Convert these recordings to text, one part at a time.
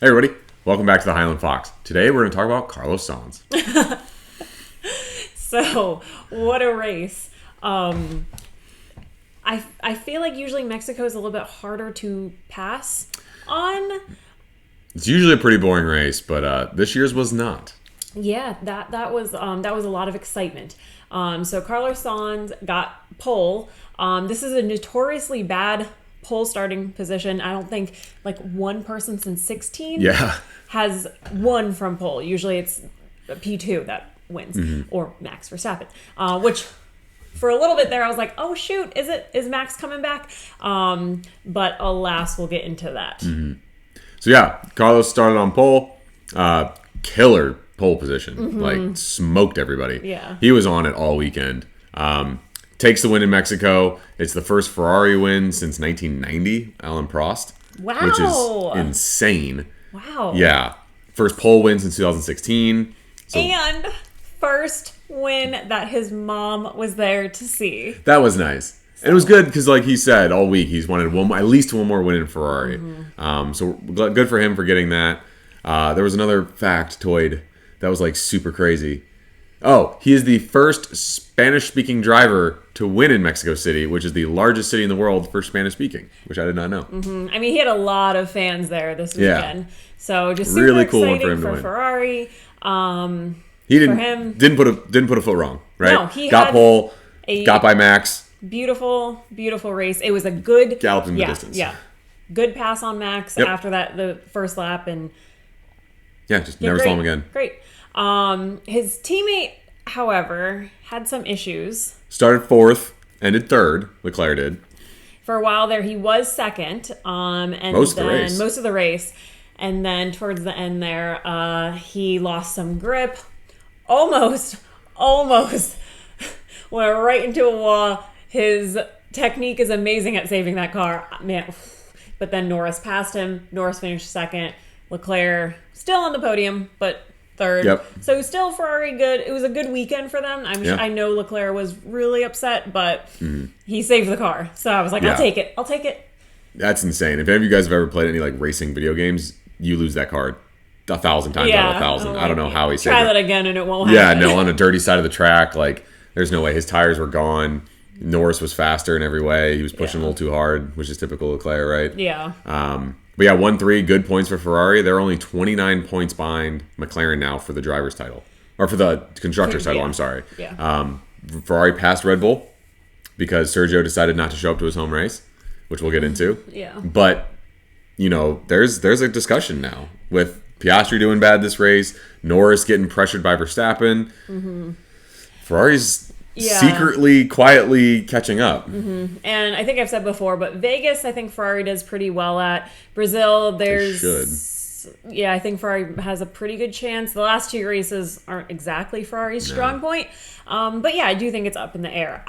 Hey everybody, welcome back to the Highland Fox. Today we're going to talk about Carlos Sainz. So, what a race. I feel like usually Mexico is a little bit harder to pass on. It's usually a pretty boring race, but this year's was not. Yeah, that was a lot of excitement. So Carlos Sainz got pole. This is a notoriously bad pole starting position. I don't think like one person since 16 has won from pole. Usually it's P2 that wins, or Max Verstappen, which for a little bit there I was like, oh shoot, is Max coming back? But alas, we'll get into that. So yeah, Carlos started on pole, killer pole position, like smoked everybody. Yeah. He was on it all weekend. Takes the win in Mexico. It's the first Ferrari win since 1990, Alain Prost. Wow. Which is insane. Wow. Yeah. First pole win since 2016. So And first win that his mom was there to see. that was nice. And it was good because, like he said, all week he's wanted at least one more win in Ferrari. So good for him for getting that. There was another factoid that was like super crazy. Oh, he is the first Spanish-speaking driver to win in Mexico City, which is the largest city in the world for Spanish-speaking, which I did not know. I mean, he had a lot of fans there this weekend. So just super Really cool one exciting for him to win. Ferrari. He For him- didn't put a foot wrong, right? No, he got had pole, a- got by Max. Beautiful, beautiful race. It was a good Galloped in the distance. Yeah, good pass on Max after that the first lap, and Yeah, just never saw him again. Great. His teammate, however, had some issues. Started fourth, ended third. Leclerc did. For a while there, he was second, and Most of the race. most of the race, and then towards the end there, he lost some grip, almost went right into a wall. His technique is amazing at saving that car, man. But then Norris passed him. Norris finished second. Leclerc still on the podium, but third. Yep. So still Ferrari good. It was a good weekend for them. I know Leclerc was really upset, but he saved the car. So I was like, Yeah. I'll take it. That's insane. If any of you guys have ever played any like racing video games, you lose that card 1,000 times out of 1,000. I don't know how he saved Try it. that again and it won't Yeah, happen. no, on a dirty side of the track, like there's no way. His tires were gone. Norris was faster in every way. He was pushing a little too hard, which is typical Leclerc, right? Yeah. But yeah, 1-3, good points for Ferrari. They're only 29 points behind McLaren now for the driver's title. Or for the constructor's title, Yeah. I'm sorry. Yeah. Ferrari passed Red Bull because Sergio decided not to show up to his home race, which we'll get into. Yeah. But, you know, there's a discussion now with Piastri doing bad this race, Norris getting pressured by Verstappen. Ferrari's Yeah. secretly, quietly catching up. And I think I've said before, but Vegas, I think Ferrari does pretty well at. Brazil, there's... Yeah, I think Ferrari has a pretty good chance. The last two races aren't exactly Ferrari's strong point. But yeah, I do think it's up in the air.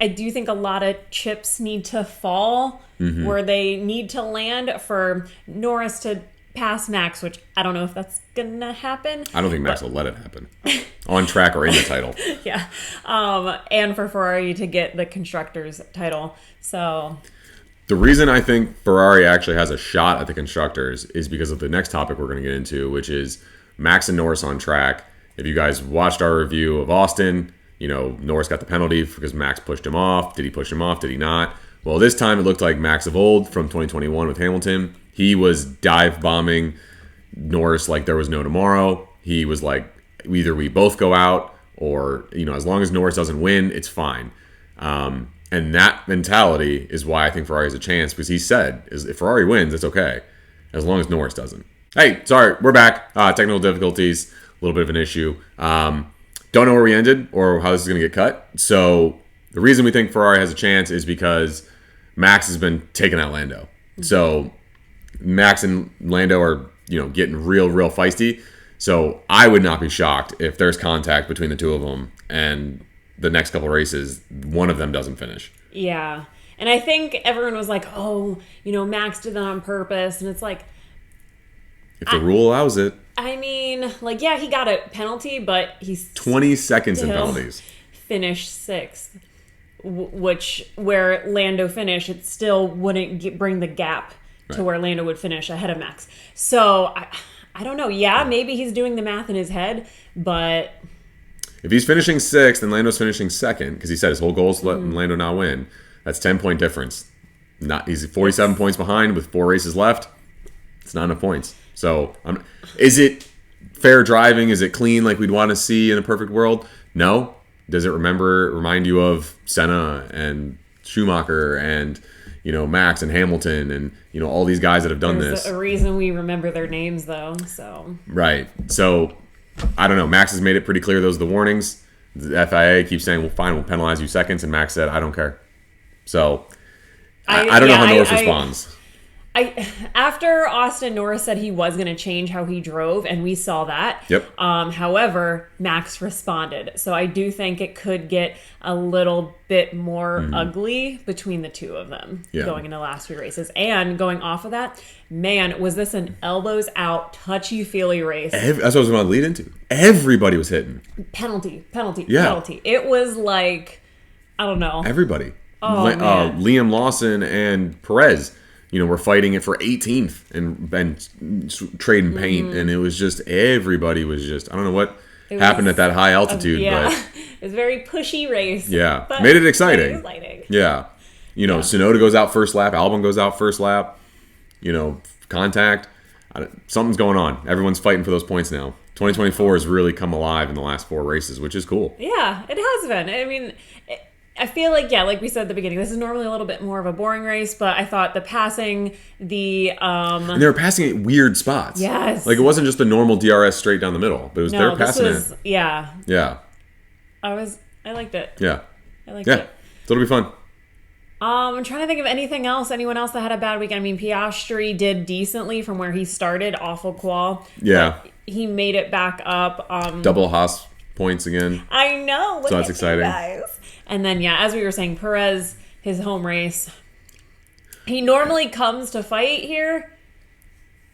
I do think a lot of chips need to fall where they need to land for Norris to pass Max, which I don't know if that's going to happen. I don't think Max will let it happen. On track or in the title. Yeah. And for Ferrari to get the constructors title. So... The reason I think Ferrari actually has a shot at the constructors is because of the next topic we're going to get into, which is Max and Norris on track. If you guys watched our review of Austin, you know, Norris got the penalty because Max pushed him off. Did he push him off? Did he not? Well, this time it looked like Max of old from 2021 with Hamilton. He was dive bombing Norris like there was no tomorrow. He was like, either we both go out or, you know, as long as Norris doesn't win, it's fine. And that mentality is why I think Ferrari has a chance, because he said, if Ferrari wins, it's okay, as long as Norris doesn't. Hey, sorry, we're back. Technical difficulties, a little bit of an issue. Don't know where we ended or how this is going to get cut. So the reason we think Ferrari has a chance is because Max has been taking out Lando. So Max and Lando are, you know, getting real feisty. So I would not be shocked if there's contact between the two of them and the next couple races, one of them doesn't finish. Yeah. And I think everyone was like, oh, you know, Max did that on purpose. And it's like... If the rule allows it. I mean, like, yeah, he got a penalty, but he's 20 seconds in still penalties. finished sixth. Which, where Lando finished, it still wouldn't bring the gap to where Lando would finish ahead of Max. So I don't know. Yeah, maybe he's doing the math in his head, but if he's finishing sixth and Lando's finishing second, because he said his whole goal is to let Lando not win, that's 10-point difference. He's 47 points behind with 4 races left. It's not enough points. So, is it fair driving? Is it clean like we'd want to see in a perfect world? No. Does it remind you of Senna and Schumacher and Max and Hamilton and all these guys that have done there's this? A reason we remember their names, though. So right. So I don't know. Max has made it pretty clear those are the warnings. The FIA keeps saying, "Well, fine, we'll penalize you seconds," and Max said, "I don't care." So I don't know how Norris responds. After Austin, Norris said he was going to change how he drove, and we saw that. Yep. However, Max responded. So I do think it could get a little bit more ugly between the two of them going into the last few races. And going off of that, man, was this an elbows out, touchy-feely race. That's what I was going to lead into. Everybody was hitting. Penalty, penalty, Yeah. penalty. It was like, I don't know. Everybody. Oh, man. Liam Lawson and Perez, were fighting it for 18th and trading paint. And it was just, everybody was just, I don't know what happened at that high altitude. Yeah, but it was a very pushy race. Yeah, but made it exciting. Very exciting. Yeah. Tsunoda goes out first lap. Albon goes out first lap. Contact. Something's going on. Everyone's fighting for those points now. 2024 has really come alive in the last 4 races, which is cool. Yeah, it has been. I mean, I feel like, like we said at the beginning, this is normally a little bit more of a boring race, but I thought the passing, And they were passing at weird spots. Yes. Like, it wasn't just the normal DRS straight down the middle, but they were passing it. Yeah. Yeah. I liked it. Yeah. I liked Yeah. it. So it'll be fun. I'm trying to think of anyone else that had a bad weekend. I mean, Piastri did decently from where he started. Awful qual. Yeah. He made it back up. Double Haas points again. I know. Look So that's at exciting. You guys. And then, as we were saying, Perez, his home race. He normally comes to fight here.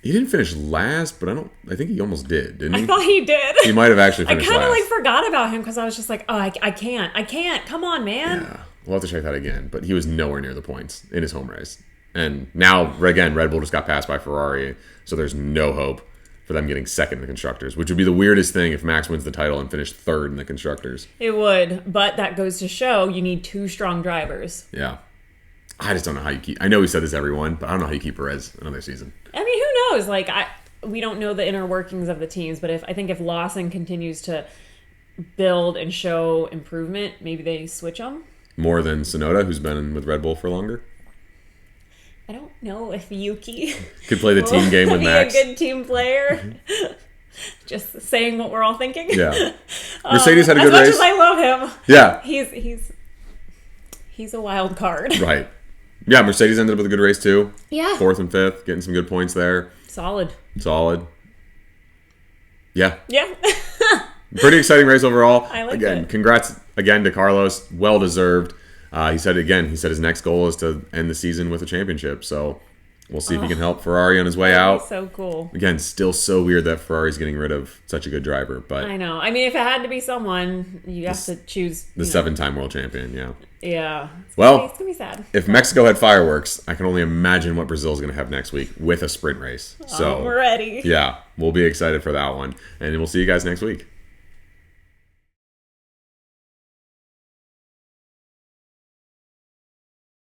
He didn't finish last, but I think he almost did, didn't he? I thought he did. He might have actually I finished last. kind of forgot about him because I was just like, oh, I can't. Come on, man. Yeah. We'll have to check that again. But he was nowhere near the points in his home race. And now, again, Red Bull just got passed by Ferrari, so there's no hope for them getting second in the Constructors, which would be the weirdest thing if Max wins the title and finished third in the Constructors. It would, but that goes to show you need 2 strong drivers. Yeah. I just don't know how you keep... I know we said this, everyone, but I don't know how you keep Perez another season. I mean, who knows? We don't know the inner workings of the teams, but I think if Lawson continues to build and show improvement, maybe they switch him. More than Tsunoda, who's been with Red Bull for longer? I don't know if Yuki could play the team game with be Max. A good team player. Just saying what we're all thinking. Yeah. Mercedes had a good race. As much as I love him. Yeah. He's a wild card. Right. Yeah, Mercedes ended up with a good race too. Yeah. 4th and 5th, getting some good points there. Solid. Yeah. Yeah. Pretty exciting race overall. I like Again, it. congrats again to Carlos. Well deserved. He said his next goal is to end the season with a championship. So we'll see if he can help Ferrari on his way out. So cool. Again, still so weird that Ferrari's getting rid of such a good driver. But I know. I mean, if it had to be someone, you have to choose the 7-time world champion, yeah. Yeah. It's gonna be sad. If Mexico had fireworks, I can only imagine what Brazil's going to have next week with a sprint race. So we're ready. Yeah, we'll be excited for that one. And we'll see you guys next week.